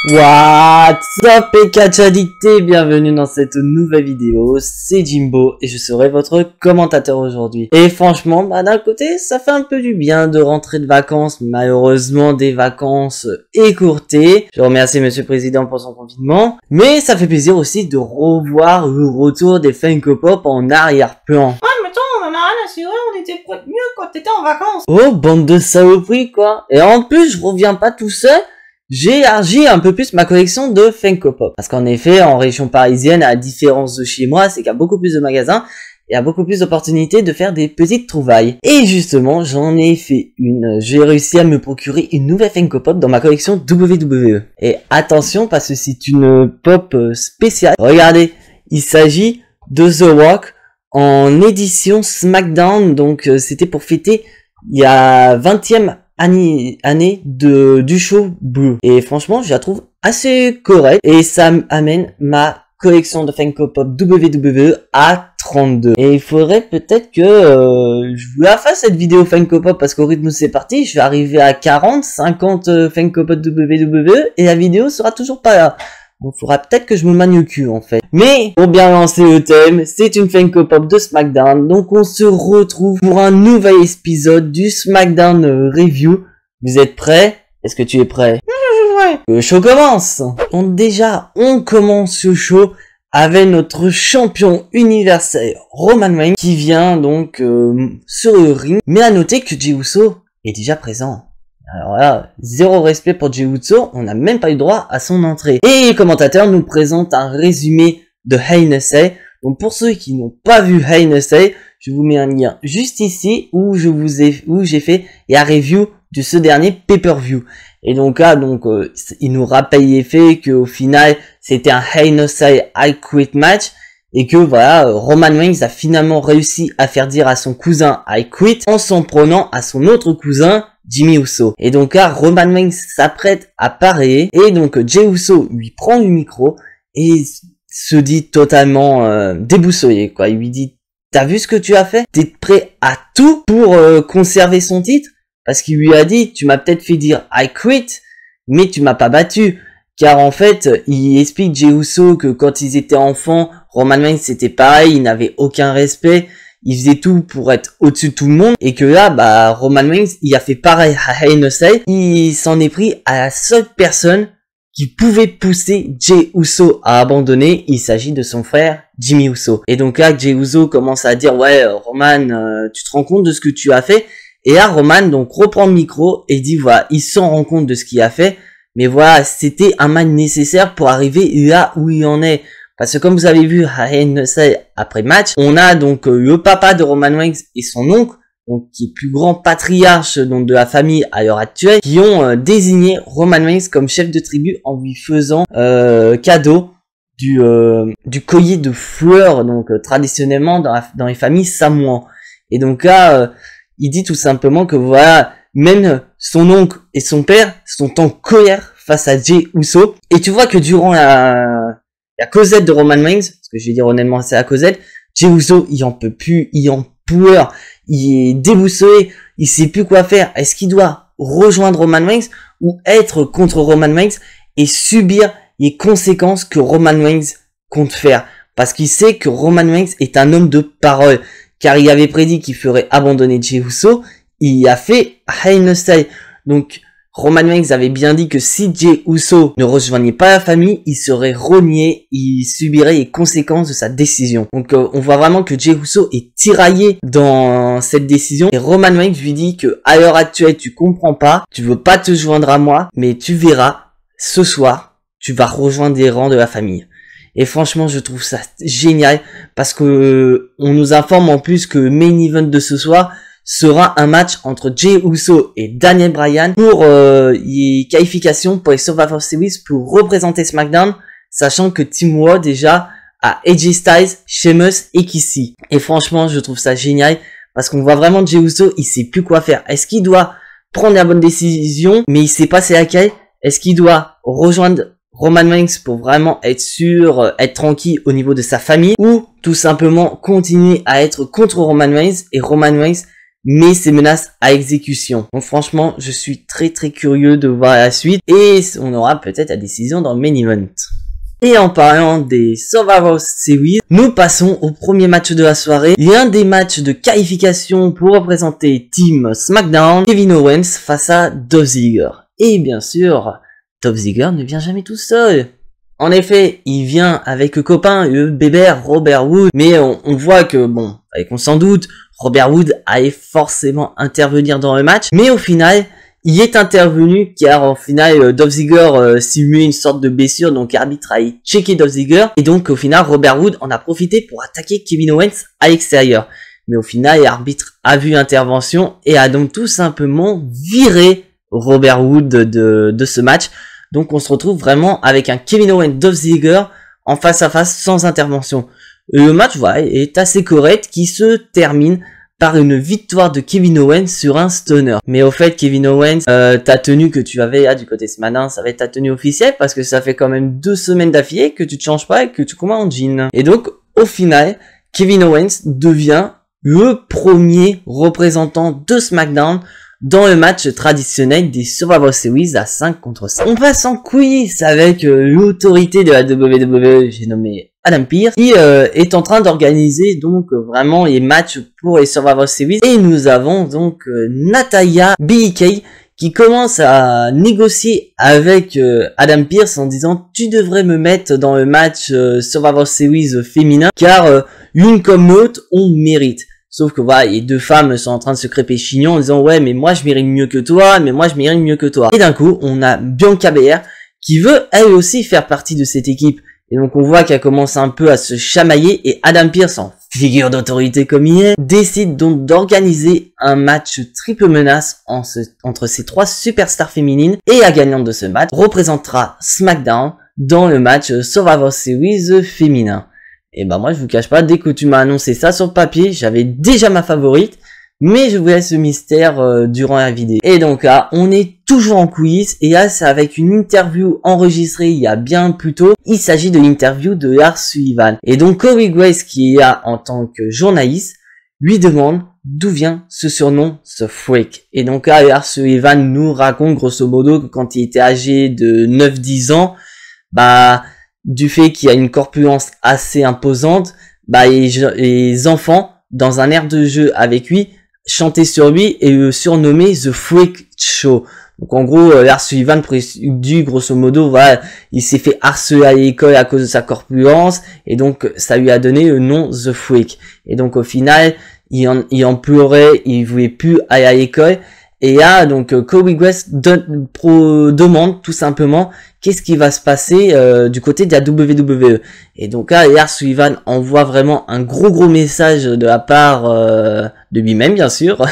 What's up et catch addicté, bienvenue dans cette nouvelle vidéo, c'est Jimbo et je serai votre commentateur aujourd'hui. Et franchement, d'un côté, ça fait un peu du bien de rentrer de vacances, malheureusement des vacances écourtées. Je remercie Monsieur le Président pour son confinement, mais ça fait plaisir aussi de revoir le retour des Funko Pop en arrière-plan. Ah, mais attends, on en a rien à cirer, on était prévenus quand t'étais en vacances. Oh, bande de saloperies quoi. Et en plus, je reviens pas tout seul. J'ai élargi un peu plus ma collection de Funko Pop. Parce qu'en effet, en région parisienne, à la différence de chez moi, c'est qu'il y a beaucoup plus de magasins et il y a beaucoup plus d'opportunités de faire des petites trouvailles. Et justement, j'en ai fait une. J'ai réussi à me procurer une nouvelle Funko Pop dans ma collection WWE. Et attention, parce que c'est une pop spéciale. Regardez, il s'agit de The Rock en édition SmackDown. Donc, c'était pour fêter il y a 20e année du show Blue. Et franchement, je la trouve assez correcte. Et ça amène ma collection de Funko Pop WWE à 32. Et il faudrait peut-être que je vous la fasse cette vidéo Funko Pop parce qu'au rythme où c'est parti, je vais arriver à 40, 50 Funko Pop WWE et la vidéo sera toujours pas là. Donc il faudra peut-être que je me manie au cul en fait. Mais pour bien lancer le thème, c'est une Funko Pop de SmackDown. Donc on se retrouve pour un nouvel épisode du SmackDown Review. Vous êtes prêts? Est-ce que tu es prêt? Ouais. Le show commence. Donc déjà, on commence ce show avec notre champion universel Roman Reigns qui vient donc sur le ring. Mais à noter que Jey Uso est déjà présent. Alors là, zéro respect pour Jey Uso, on n'a même pas eu droit à son entrée. Et les commentateurs nous présentent un résumé de Hell in a Cell. Donc pour ceux qui n'ont pas vu Hell in a Cell, je vous mets un lien juste ici où j'ai fait la review de ce dernier pay-per-view. Et donc là, il nous rappelle les faits qu'au final, c'était un Hell in a Cell I Quit match. Et que voilà, Roman Reigns a finalement réussi à faire dire à son cousin I Quit en s'en prenant à son autre cousin Jimmy Uso. Et donc là, Roman Reigns s'apprête à parer et donc Jey Uso lui prend le micro et se dit totalement déboussolé quoi. Il lui dit: t'as vu ce que tu as fait? T'es prêt à tout pour conserver son titre? Parce qu'il lui a dit: tu m'as peut-être fait dire I quit, mais tu m'as pas battu. Car en fait, il explique Jey Uso que quand ils étaient enfants, Roman Reigns c'était pareil, il n'avait aucun respect. Il faisait tout pour être au-dessus de tout le monde. Et que là, Roman Reigns, il a fait pareil à Hell in a Cell. Il s'en est pris à la seule personne qui pouvait pousser Jey Uso à abandonner. Il s'agit de son frère Jimmy Uso. Et donc là, Jey Uso commence à dire: ouais, Roman, tu te rends compte de ce que tu as fait? Et là, Roman donc reprend le micro et dit: voilà, il s'en rend compte de ce qu'il a fait. Mais voilà, c'était un match nécessaire pour arriver là où il en est. Parce que comme vous avez vu à Hell in a Cell après match, on a donc le papa de Roman Reigns et son oncle, donc qui est plus grand patriarche donc de la famille à l'heure actuelle, qui ont désigné Roman Reigns comme chef de tribu en lui faisant cadeau du collier de fleurs, donc traditionnellement dans les familles samoan. Et donc là, il dit tout simplement que voilà, même son oncle et son père sont en colère face à Jey Uso. Et tu vois que durant la causette de Roman Reigns, parce que je vais dire honnêtement c'est la causette, Jey Uso il en peut plus, il en pleure, il est déboussolé, il sait plus quoi faire. Est-ce qu'il doit rejoindre Roman Reigns ou être contre Roman Reigns et subir les conséquences que Roman Reigns compte faire? Parce qu'il sait que Roman Reigns est un homme de parole, car il avait prédit qu'il ferait abandonner Jey Uso, il a fait Hell in a Cell. Donc Roman Reigns avait bien dit que si Jey Uso ne rejoignait pas la famille, il serait renié, il subirait les conséquences de sa décision. Donc on voit vraiment que Jey Uso est tiraillé dans cette décision. Et Roman Reigns lui dit que à l'heure actuelle tu comprends pas, tu veux pas te joindre à moi, mais tu verras, ce soir, tu vas rejoindre les rangs de la famille. Et franchement, je trouve ça génial parce que on nous informe en plus que le main event de ce soir sera un match entre Jey Uso et Daniel Bryan pour les qualifications pour les Survivor Series pour représenter SmackDown, sachant que Team Raw déjà a AJ Styles, Sheamus et Kissy. Et franchement, je trouve ça génial parce qu'on voit vraiment Jey Uso, il sait plus quoi faire. Est-ce qu'il doit prendre la bonne décision, mais il sait pas c'est laquelle? Est-ce qu'il doit rejoindre Roman Reigns pour vraiment être sûr, être tranquille au niveau de sa famille, ou tout simplement continuer à être contre Roman Reigns et Roman Reigns met ses menaces à exécution. Donc franchement, je suis très curieux de voir la suite et on aura peut-être la décision dans le main event. Et en parlant des Survivor Series, nous passons au premier match de la soirée, l'un des matchs de qualification pour représenter Team SmackDown, Kevin Owens face à Dolph Ziggler. Et bien sûr, Dolph Ziggler ne vient jamais tout seul. En effet, il vient avec le copain, le bébert Robert Wood, mais on voit que, bon, avec on s'en doute, Robert Wood allait forcément intervenir dans le match, mais au final, il est intervenu car au final, Dolph Ziggler simulait une sorte de blessure, donc l'arbitre a checké Dolph Ziggler, et donc au final, Robert Wood en a profité pour attaquer Kevin Owens à l'extérieur. Mais au final, l'arbitre a vu l'intervention et a donc tout simplement viré Robert Wood de ce match. Donc on se retrouve vraiment avec un Kevin Owens Dolph Ziggler en face à face sans intervention. Et le match voilà, est assez correct qui se termine par une victoire de Kevin Owens sur un stunner. Mais au fait Kevin Owens, ta tenue que tu avais là du côté SmackDown, ça va être ta tenue officielle parce que ça fait quand même 2 semaines d'affilée que tu te changes pas et que tu combats en jean. Et donc au final, Kevin Owens devient le premier représentant de SmackDown dans le match traditionnel des Survivor Series à 5 contre 5. On passe en quiz avec l'autorité de la WWE, j'ai nommé Adam Pearce, qui est en train d'organiser donc vraiment les matchs pour les Survivor Series. Et nous avons donc Natalya Billie Kay qui commence à négocier avec Adam Pearce en disant tu devrais me mettre dans le match Survivor Series féminin car une comme l'autre on mérite. Sauf que voilà, les 2 femmes sont en train de se crêper chignon en disant ouais mais moi je mérite mieux que toi, mais moi je mérite mieux que toi. Et d'un coup on a Bianca Belair qui veut elle aussi faire partie de cette équipe. Et donc on voit qu'elle commence un peu à se chamailler et Adam Pearce, en figure d'autorité comme il est, décide donc d'organiser un match triple menace entre ces 3 superstars féminines. Et la gagnante de ce match représentera SmackDown dans le match Survivor Series féminin. Et bah moi je vous cache pas, dès que tu m'as annoncé ça sur le papier, j'avais déjà ma favorite, mais je vous laisse ce mystère durant la vidéo. Et donc là, on est toujours en quiz, et là c'est avec une interview enregistrée il y a bien plus tôt. Il s'agit de l'interview de Lars Sullivan. Et donc Corey Graves qui est là en tant que journaliste, lui demande d'où vient ce surnom, ce freak. Et donc là, Lars Sullivan nous raconte grosso modo que quand il était âgé de 9-10 ans, bah du fait qu'il y a une corpulence assez imposante, bah les enfants, dans un air de jeu avec lui, chantaient sur lui et le surnommaient The Freak Show. Donc en gros, Lars Sullivan prédit grosso modo, voilà, il s'est fait harceler à l'école à cause de sa corpulence, et donc ça lui a donné le nom The Freak. Et donc au final, il en pleurait, il voulait plus aller à l'école. Et là, donc, Corey Graves demande tout simplement qu'est-ce qui va se passer du côté de la WWE. Et donc là, Lars Sullivan envoie vraiment un gros message de la part de lui-même, bien sûr,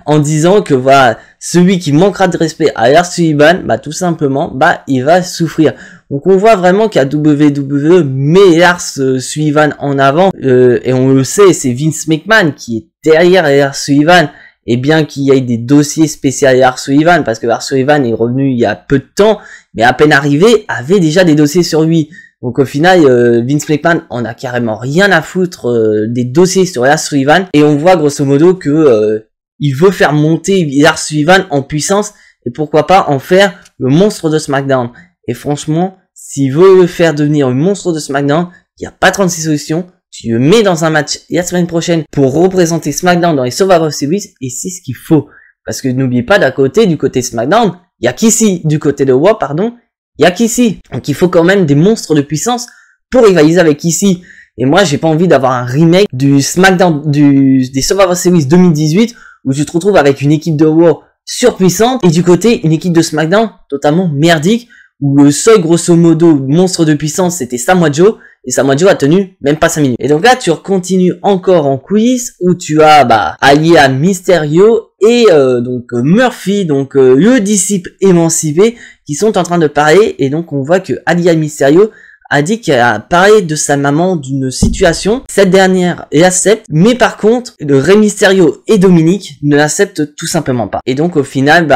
en disant que voilà, celui qui manquera de respect à Lars Sullivan, bah tout simplement, bah il va souffrir. Donc on voit vraiment qu'à WWE met Lars Sullivan en avant, et on le sait, c'est Vince McMahon qui est derrière Lars Sullivan. Et bien qu'il y ait des dossiers spéciaux à Lars Sullivan, parce que Lars Sullivan est revenu il y a peu de temps, mais à peine arrivé, avait déjà des dossiers sur lui. Donc au final, Vince McMahon en a carrément rien à foutre des dossiers sur Lars Sullivan, et on voit grosso modo que il veut faire monter Lars Sullivan en puissance, et pourquoi pas en faire le monstre de SmackDown. Et franchement, s'il veut le faire devenir le monstre de SmackDown, il n'y a pas 36 solutions. Tu le mets dans un match la semaine prochaine pour représenter SmackDown dans les Survivor Series, et c'est ce qu'il faut. Parce que n'oubliez pas, du côté SmackDown, il y a qu'ici, du côté de Raw, pardon, il y a qu'ici. Donc il faut quand même des monstres de puissance pour rivaliser avec ici. Et moi, j'ai pas envie d'avoir un remake du SmackDown, des Survivor Series 2018, où tu te retrouves avec une équipe de Raw surpuissante, et du côté, une équipe de SmackDown totalement merdique, où le seul grosso modo monstre de puissance c'était Samoa Joe, et Samoa Joe a tenu même pas 5 minutes. Et donc là tu continues encore en quiz où tu as Aalyah Mysterio et donc Murphy, donc le disciple émancipé, qui sont en train de parler. Et donc on voit que Aalyah Mysterio a dit qu'elle a parlé de sa maman d'une situation. Cette dernière l'accepte, mais par contre Rey Mysterio et Dominique ne l'acceptent tout simplement pas. Et donc au final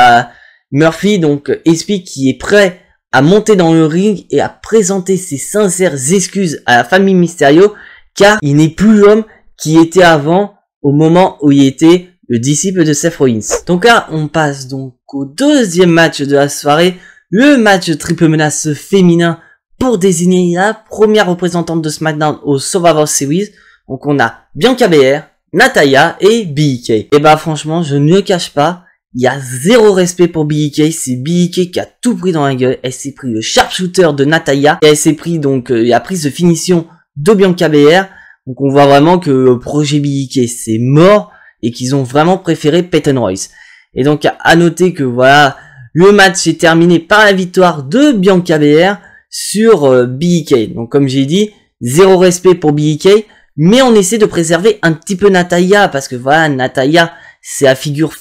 Murphy donc explique qu'il est prêt à monter dans le ring et à présenter ses sincères excuses à la famille Mysterio, car il n'est plus l'homme qui était avant, au moment où il était le disciple de Seth Rollins. Donc là, on passe donc au deuxième match de la soirée, le match triple menace féminin pour désigner la première représentante de SmackDown au Survivor Series. Donc on a Bianca Belair, Natalya et BK. Et bah franchement, je ne le cache pas, il y a zéro respect pour BK, c'est BK qui a tout pris dans la gueule. Elle s'est pris le sharpshooter de Natalya et elle s'est pris donc la prise de finition de Bianca Belair. Donc on voit vraiment que le projet BK c'est mort et qu'ils ont vraiment préféré Peyton Royce. Et donc à noter que voilà, le match est terminé par la victoire de Bianca Belair sur BK. Donc comme j'ai dit, zéro respect pour BK, mais on essaie de préserver un petit peu Natalya parce que voilà, Natalya c'est la figure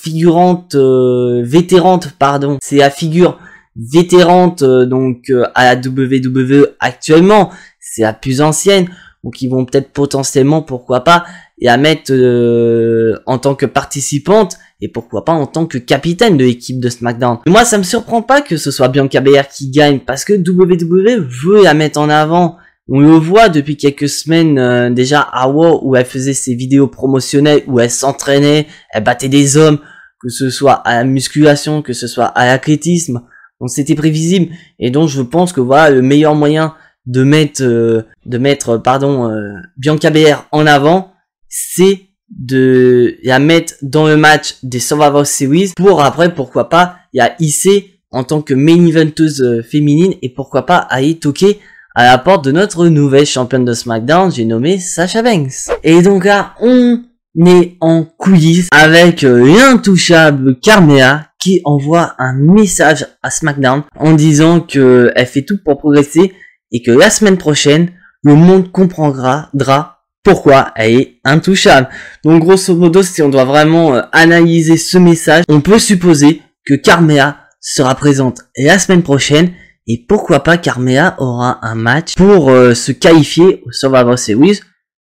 vétérante, pardon. C'est la figure vétérante à la WWE actuellement. C'est la plus ancienne. Donc ils vont peut-être potentiellement, pourquoi pas, la mettre en tant que participante et pourquoi pas en tant que capitaine de l'équipe de SmackDown. Et moi ça me surprend pas que ce soit Bianca Belair qui gagne parce que WWE veut la mettre en avant. On le voit depuis quelques semaines déjà à Raw où elle faisait ses vidéos promotionnelles, où elle s'entraînait, elle battait des hommes, que ce soit à la musculation, que ce soit à l'athlétisme. Donc c'était prévisible et donc je pense que voilà le meilleur moyen de mettre Bianca Belair en avant, c'est de la mettre dans le match des Survivor Series pour après pourquoi pas la hisser en tant que main eventeuse féminine et pourquoi pas aller toquer à la porte de notre nouvelle championne de SmackDown, j'ai nommé Sasha Banks. Et donc là, on est en coulisses avec l'intouchable Carmella qui envoie un message à SmackDown en disant que elle fait tout pour progresser et que la semaine prochaine, le monde comprendra pourquoi elle est intouchable. Donc grosso modo, si on doit vraiment analyser ce message, on peut supposer que Carmella sera présente la semaine prochaine. Et pourquoi pas Carmella aura un match pour se qualifier au Survivor Series.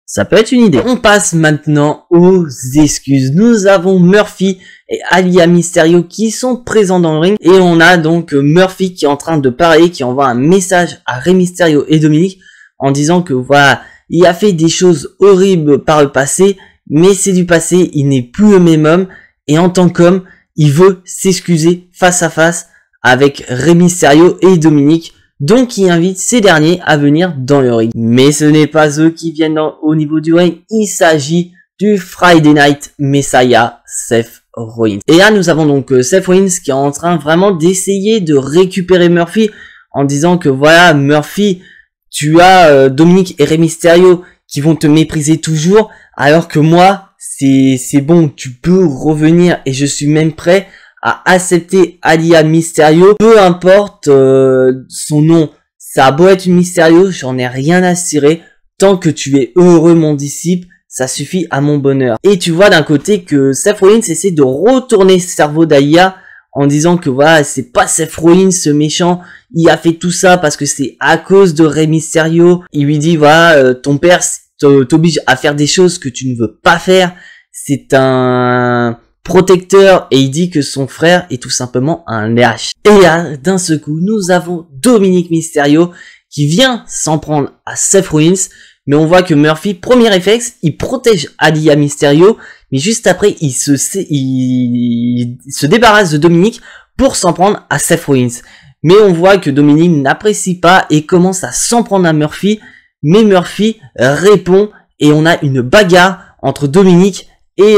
Ça peut être une idée. On passe maintenant aux excuses. Nous avons Murphy et Aalyah Mysterio qui sont présents dans le ring. Et on a donc Murphy qui est en train de parler, qui envoie un message à Rey Mysterio et Dominic en disant que voilà, il a fait des choses horribles par le passé, mais c'est du passé, il n'est plus le même homme. Et en tant qu'homme, il veut s'excuser face à face avec Rey Mysterio et Dominic, donc il invite ces derniers à venir dans le ring. Mais ce n'est pas eux qui viennent au niveau du ring, il s'agit du Friday Night Messiah, Seth Rollins. Et là nous avons donc Seth Rollins qui est en train vraiment d'essayer de récupérer Murphy en disant que voilà Murphy, tu as Dominic et Rey Mysterio qui vont te mépriser toujours, alors que moi c'est bon, tu peux revenir et je suis même prêt à accepter Aalyah Mysterio, peu importe son nom, ça a beau être Mysterio, j'en ai rien à cirer, tant que tu es heureux mon disciple, ça suffit à mon bonheur. Et tu vois d'un côté que Seth Rollins essaie de retourner le cerveau d'Aalyah en disant que voilà, c'est pas Seth Rollins ce méchant, il a fait tout ça parce que c'est à cause de Rey Mysterio. Il lui dit voilà, ton père t'oblige à faire des choses que tu ne veux pas faire, c'est un protecteur et il dit que son frère est tout simplement un lâche. Et là, d'un seul coup, nous avons Dominic Mysterio qui vient s'en prendre à Seth Rollins, mais on voit que Murphy, premier réflexe, il protège Aalyah Mysterio, mais juste après, il se débarrasse de Dominic pour s'en prendre à Seth Rollins. Mais on voit que Dominic n'apprécie pas et commence à s'en prendre à Murphy, mais Murphy répond et on a une bagarre entre Dominic et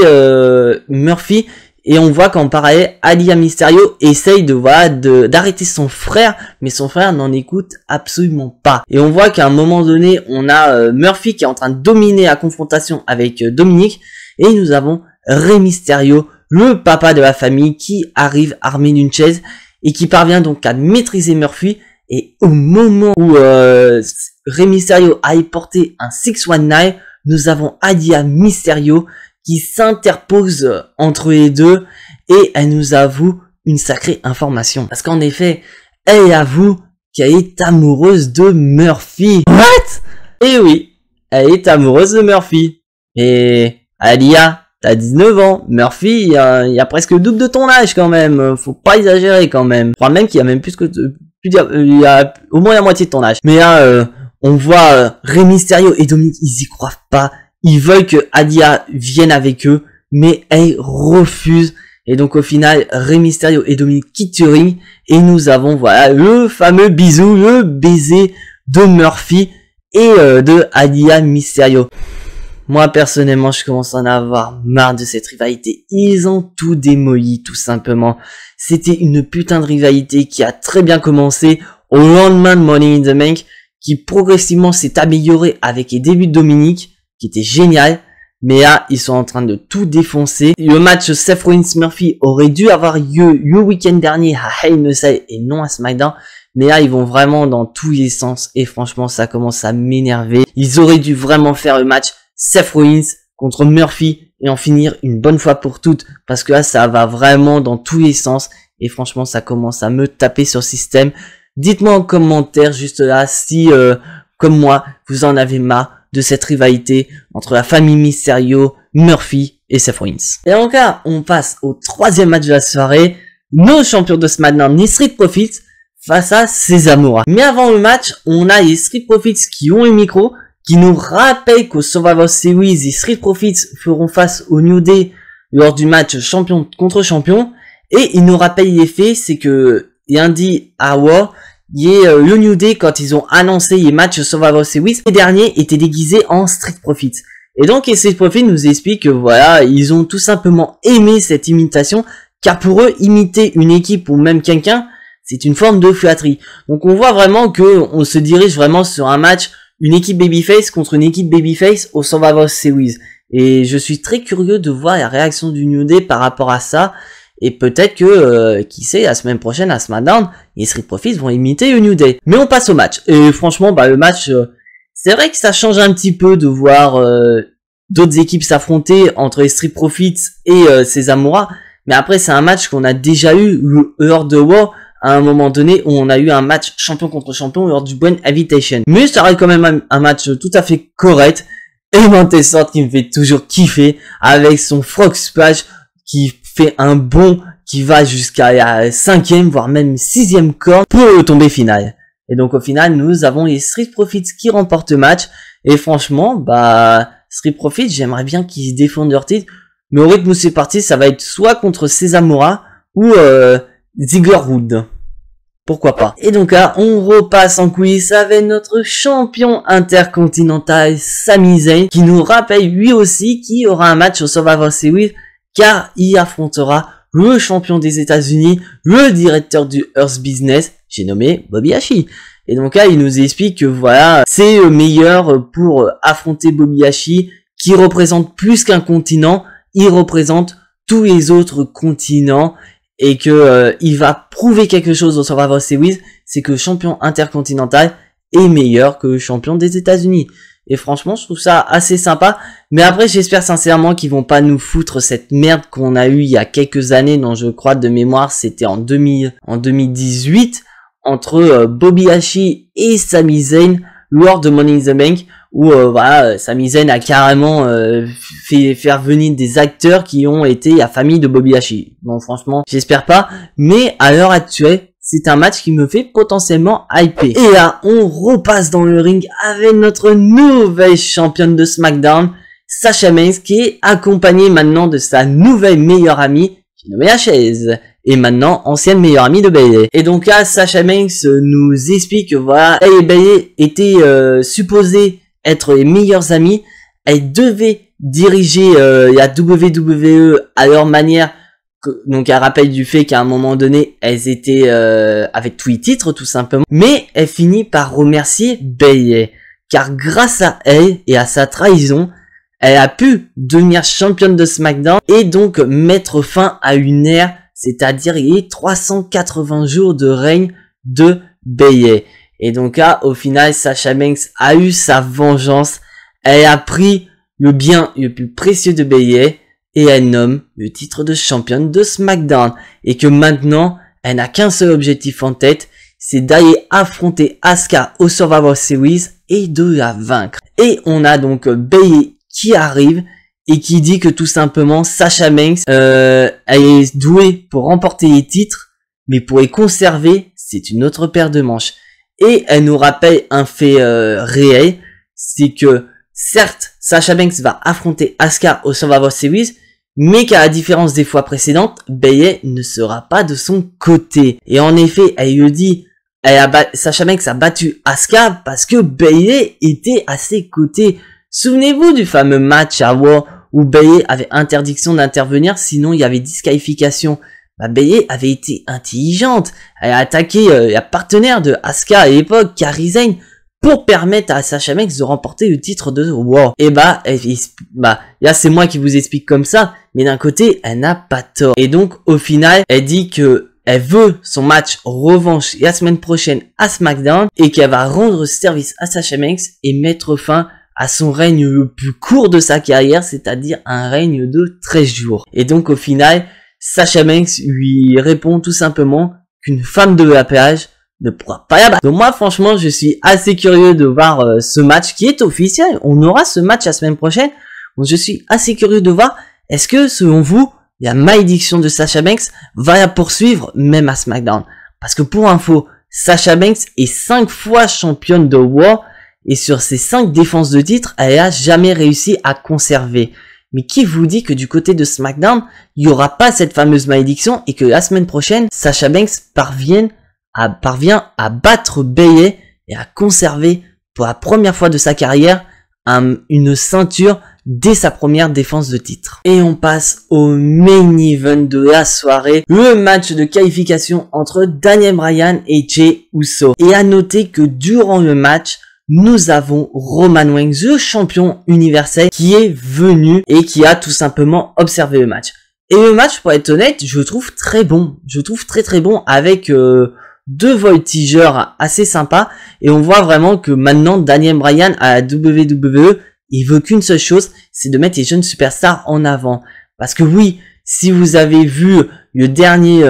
Murphy, et on voit qu'en parallèle Aalyah Mysterio essaye d'arrêter son frère, mais son frère n'en écoute absolument pas. Et on voit qu'à un moment donné on a Murphy qui est en train de dominer la confrontation avec Dominic, et nous avons Rey Mysterio, le papa de la famille, qui arrive armé d'une chaise et qui parvient donc à maîtriser Murphy. Et au moment où Rey Mysterio a porté un 619, nous avons Aalyah Mysterio qui s'interpose entre les deux et elle nous avoue une sacrée information. Parce qu'en effet, elle avoue qu'elle est amoureuse de Murphy. What? Et oui, elle est amoureuse de Murphy. Et Aalyah, t'as 19 ans. Murphy, il y a presque le double de ton âge quand même. Faut pas exagérer quand même. Je crois même qu'il y a même plus que... il y a au moins la moitié de ton âge. Mais là, on voit Rey Mysterio et Dominic, ils y croient pas. Ils veulent que Aalyah vienne avec eux, mais elle refuse. Et donc au final, Rey Mysterio et Dominic quittent le ring et nous avons voilà le fameux bisou, le baiser de Murphy et de Aaliyah Mysterio. Moi personnellement, je commence à en avoir marre de cette rivalité. Ils ont tout démoli tout simplement. C'était une putain de rivalité qui a très bien commencé au lendemain de Money in the Bank, qui progressivement s'est améliorée avec les débuts de Dominic, qui était génial. Mais là, ils sont en train de tout défoncer. Le match Seth Rollins-Murphy aurait dû avoir lieu le week-end dernier à Hell in a Cell et non à SmackDown. Mais là, ils vont vraiment dans tous les sens. Et franchement, ça commence à m'énerver. Ils auraient dû vraiment faire le match Seth Rollins contre Murphy et en finir une bonne fois pour toutes. Parce que là, ça va vraiment dans tous les sens. Et franchement, ça commence à me taper sur le système. Dites-moi en commentaire juste là si, comme moi, vous en avez marre de cette rivalité entre la famille Mysterio, Murphy et Seth Rollins. Et en cas, on passe au troisième match de la soirée. Nos champions de SmackDown, les Street Profits, face à Cesaro. Mais avant le match, on a les Street Profits qui ont le micro, qui nous rappellent qu'au Survivor Series, les Street Profits feront face au New Day lors du match champion contre champion. Et ils nous rappellent les faits, c'est que lundi à War, le New Day, quand ils ont annoncé les matchs Survivor Series, les derniers étaient déguisés en Street Profits. Et donc, les Street Profits nous expliquent que voilà, ils ont tout simplement aimé cette imitation, car pour eux, imiter une équipe ou même quelqu'un, c'est une forme de flatterie. Donc, on voit vraiment que on se dirige vraiment sur un match, une équipe babyface contre une équipe babyface au Survivor Series. Et je suis très curieux de voir la réaction du New Day par rapport à ça. Et peut-être que, qui sait, la semaine prochaine à SmackDown, les Street Profits vont imiter le New Day. Mais on passe au match. Et franchement, bah le match, c'est vrai que ça change un petit peu de voir d'autres équipes s'affronter entre les Street Profits et Cesaro. Mais après, c'est un match qu'on a déjà eu lors de War, à un moment donné, où on a eu un match champion contre champion lors du Brand Invitation. Mais ça reste quand même un match tout à fait correct. Et Montessor qui me fait toujours kiffer avec son frog splash qui fait un bond qui va jusqu'à la 5e, voire même 6e corde pour le tombé final. Et donc au final, nous avons les Street Profits qui remportent le match. Et franchement, bah, Street Profits, j'aimerais bien qu'ils se défendent leur titre. Mais au rythme où c'est parti, ça va être soit contre Cesaro ou Ziggler Wood. Pourquoi pas. Et donc là, on repasse en coulisses avec notre champion intercontinental Sami Zayn, qui nous rappelle lui aussi qu'il aura un match au Survivor Series, car il affrontera le champion des États-Unis, le directeur du Earth Business, j'ai nommé Bobby Lashley. Et donc là, il nous explique que voilà, c'est le meilleur pour affronter Bobby Lashley, qui représente plus qu'un continent, il représente tous les autres continents, et que il va prouver quelque chose au Survivor Series, c'est que le champion intercontinental est meilleur que le champion des États-Unis. Et franchement, je trouve ça assez sympa. Mais après, j'espère sincèrement qu'ils vont pas nous foutre cette merde qu'on a eu il y a quelques années, dont je crois de mémoire, c'était en 2018, entre Bobby Lashley et Sami Zayn, lors de Money in the Bank, où voilà, Sami Zayn a carrément fait faire venir des acteurs qui ont été la famille de Bobby Lashley. Donc franchement, j'espère pas. Mais à l'heure actuelle, c'est un match qui me fait potentiellement hyper. Et là, on repasse dans le ring avec notre nouvelle championne de SmackDown, Sasha Banks, qui est accompagnée maintenant de sa nouvelle meilleure amie, qui est nommée H.S. et maintenant ancienne meilleure amie de Bayley. Et donc là, Sasha Banks nous explique que voilà, elle et Bayley étaient supposées être les meilleures amies. Elles devaient diriger la WWE à leur manière. Donc elle rappelle du fait qu'à un moment donné, elles étaient avec tous les titres tout simplement. Mais elle finit par remercier Bayley, car grâce à elle et à sa trahison, elle a pu devenir championne de SmackDown et donc mettre fin à une ère, c'est-à-dire les 380 jours de règne de Bayley. Et donc là, au final, Sasha Banks a eu sa vengeance. Elle a pris le bien le plus précieux de Bayley et elle nomme le titre de championne de SmackDown. Et que maintenant, elle n'a qu'un seul objectif en tête, c'est d'aller affronter Asuka au Survivor Series et de la vaincre. Et on a donc Bayley qui arrive et qui dit que tout simplement Sasha Banks elle est douée pour remporter les titres, mais pour les conserver, c'est une autre paire de manches. Et elle nous rappelle un fait réel, c'est que certes Sasha Banks va affronter Asuka au Survivor Series, mais qu'à la différence des fois précédentes, Bayley ne sera pas de son côté. Et en effet, elle lui dit, Sasha Banks a battu Asuka parce que Bayley était à ses côtés. Souvenez-vous du fameux match à War où Bayley avait interdiction d'intervenir, sinon il y avait disqualification. Bayley avait été intelligente. Elle a attaqué la partenaire de Asuka à l'époque, Kairi Sane, pour permettre à Sasha Banks de remporter le titre de War. Et là c'est moi qui vous explique comme ça, mais d'un côté, elle n'a pas tort. Et donc, au final, elle dit que elle veut son match revanche la semaine prochaine à SmackDown et qu'elle va rendre service à Sasha Banks et mettre fin à son règne le plus court de sa carrière, c'est-à-dire un règne de 13 jours. Et donc, au final, Sasha Banks lui répond tout simplement qu'une femme de l'APH ne pourra pas la battre. Donc moi, franchement, je suis assez curieux de voir ce match qui est officiel. On aura ce match la semaine prochaine. Donc je suis assez curieux de voir, est-ce que, selon vous, la malédiction de Sasha Banks va la poursuivre même à SmackDown? Parce que pour info, Sasha Banks est 5 fois championne de War et sur ses 5 défenses de titre, elle a jamais réussi à conserver. Mais qui vous dit que du côté de SmackDown, il n'y aura pas cette fameuse malédiction et que la semaine prochaine, Sasha Banks parvient à battre Bayley et à conserver pour la première fois de sa carrière une ceinture dès sa première défense de titre. Et on passe au main event de la soirée, le match de qualification entre Daniel Bryan et Jey Uso. Et à noter que durant le match, nous avons Roman Reigns, le champion universel, qui est venu et qui a tout simplement observé le match. Et le match, pour être honnête, je le trouve très bon. Je le trouve très bon avec 2 voltigeurs assez sympas. Et on voit vraiment que maintenant, Daniel Bryan à la WWE, il veut qu'une seule chose, c'est de mettre les jeunes superstars en avant. Parce que oui, si vous avez vu le dernier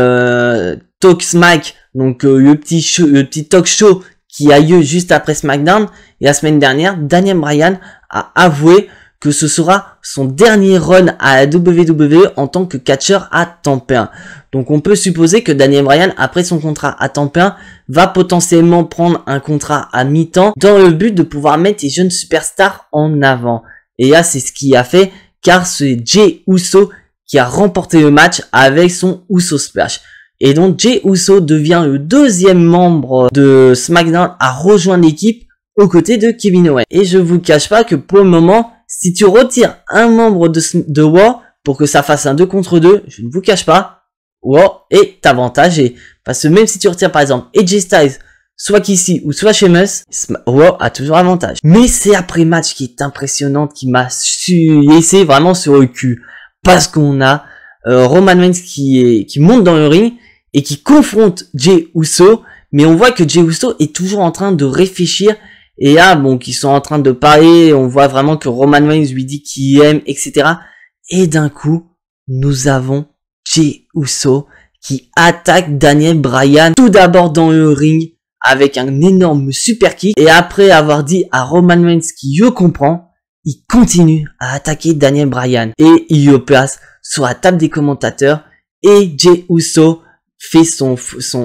Talk Smack, donc le petit talk show qui a lieu juste après SmackDown, et la semaine dernière, Daniel Bryan a avoué que ce sera son dernier run à la WWE en tant que catcheur à temps plein. Donc on peut supposer que Daniel Bryan, après son contrat à temps plein, va potentiellement prendre un contrat à mi-temps dans le but de pouvoir mettre les jeunes superstars en avant. Et là, c'est ce qu'il a fait, car c'est Jey Uso qui a remporté le match avec son Uso Splash. Et donc Jey Uso devient le 2e membre de SmackDown à rejoindre l'équipe aux côtés de Kevin Owens. Et je vous cache pas que pour le moment, si tu retires un membre de War pour que ça fasse un 2 contre 2, je ne vous cache pas, War est avantagé. Parce que même si tu retires par exemple AJ Styles, soit Kissy ou soit Sheamus, War a toujours avantage. Mais c'est après match qui est impressionnante, qui m'a laissé vraiment sur le cul. Parce qu'on a Roman Reigns qui monte dans le ring et qui confronte Jey Uso. Mais on voit que Jey Uso est toujours en train de réfléchir. Et là, bon, qu'ils sont en train de parler, on voit vraiment que Roman Reigns lui dit qu'il aime, etc. Et d'un coup, nous avons Jey Uso qui attaque Daniel Bryan, tout d'abord dans le ring, avec un énorme super kick. Et après avoir dit à Roman Reigns qu'il le comprend, il continue à attaquer Daniel Bryan. Et il le place sur la table des commentateurs. Et Jey Uso fait son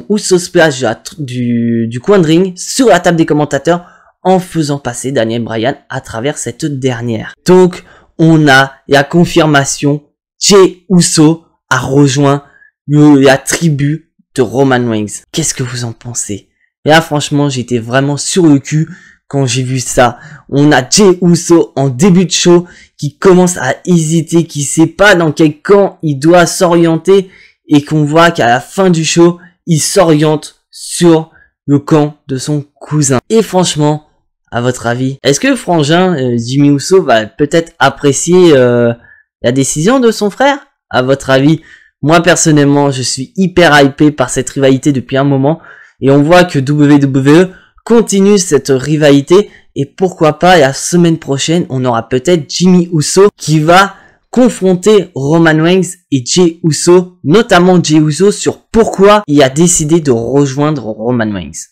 Uso Splash du coin de ring sur la table des commentateurs, en faisant passer Daniel Bryan à travers cette dernière. Donc, on a la confirmation, Jey Uso a rejoint la tribu de Roman Reigns. Qu'est-ce que vous en pensez? Et là, franchement, j'étais vraiment sur le cul quand j'ai vu ça. On a Jey Uso en début de show qui commence à hésiter, qui sait pas dans quel camp il doit s'orienter et qu'on voit qu'à la fin du show, il s'oriente sur le camp de son cousin. Et franchement, à votre avis, est-ce que le frangin Jimmy Uso va peut-être apprécier la décision de son frère? À votre avis? Moi personnellement, je suis hyper hypé par cette rivalité depuis un moment et on voit que WWE continue cette rivalité et pourquoi pas la semaine prochaine, on aura peut-être Jimmy Uso qui va confronter Roman Reigns et Jey Uso, notamment Jey Uso, sur pourquoi il a décidé de rejoindre Roman Reigns.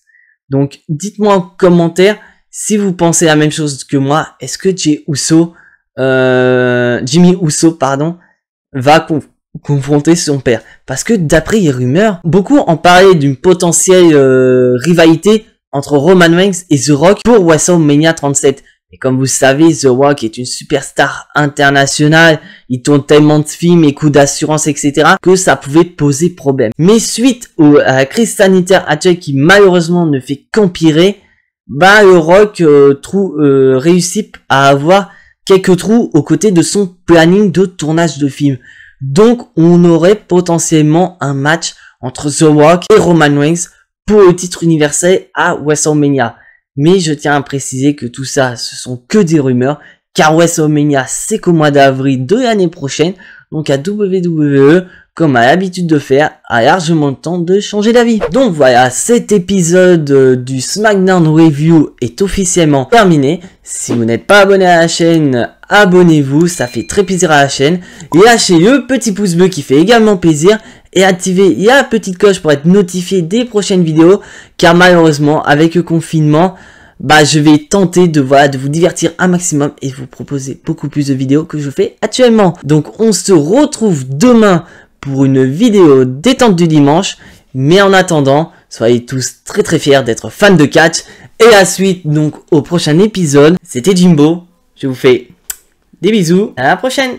Donc dites-moi en commentaire si vous pensez la même chose que moi. Est-ce que Jimmy Uso, va confronter son père? Parce que d'après les rumeurs, beaucoup en parlaient d'une potentielle rivalité entre Roman Reigns et The Rock pour WrestleMania 37. Et comme vous savez, The Rock est une superstar internationale, il tourne tellement de films et coups d'assurance, etc., que ça pouvait poser problème. Mais suite à la crise sanitaire actuelle qui malheureusement ne fait qu'empirer, bah le Rock réussit à avoir quelques trous aux côtés de son planning de tournage de films. Donc on aurait potentiellement un match entre The Rock et Roman Reigns pour le titre universel à WrestleMania. Mais je tiens à préciser que tout ça, ce sont que des rumeurs, car WrestleMania, c'est qu'au mois d'avril de l'année prochaine, donc à WWE, comme à l'habitude de faire, a largement le temps de changer d'avis. Donc voilà, cet épisode du SmackDown Review est officiellement terminé. Si vous n'êtes pas abonné à la chaîne, abonnez-vous, ça fait très plaisir à la chaîne. Lâchez le petit pouce bleu qui fait également plaisir. Et activez la petite cloche pour être notifié des prochaines vidéos, car malheureusement avec le confinement, bah je vais tenter de vous divertir un maximum et vous proposer beaucoup plus de vidéos que je fais actuellement. Donc on se retrouve demain pour une vidéo détente du dimanche, mais en attendant, soyez tous très très fiers d'être fans de catch. Et à la suite, donc au prochain épisode, c'était Jimbo, je vous fais des bisous, à la prochaine.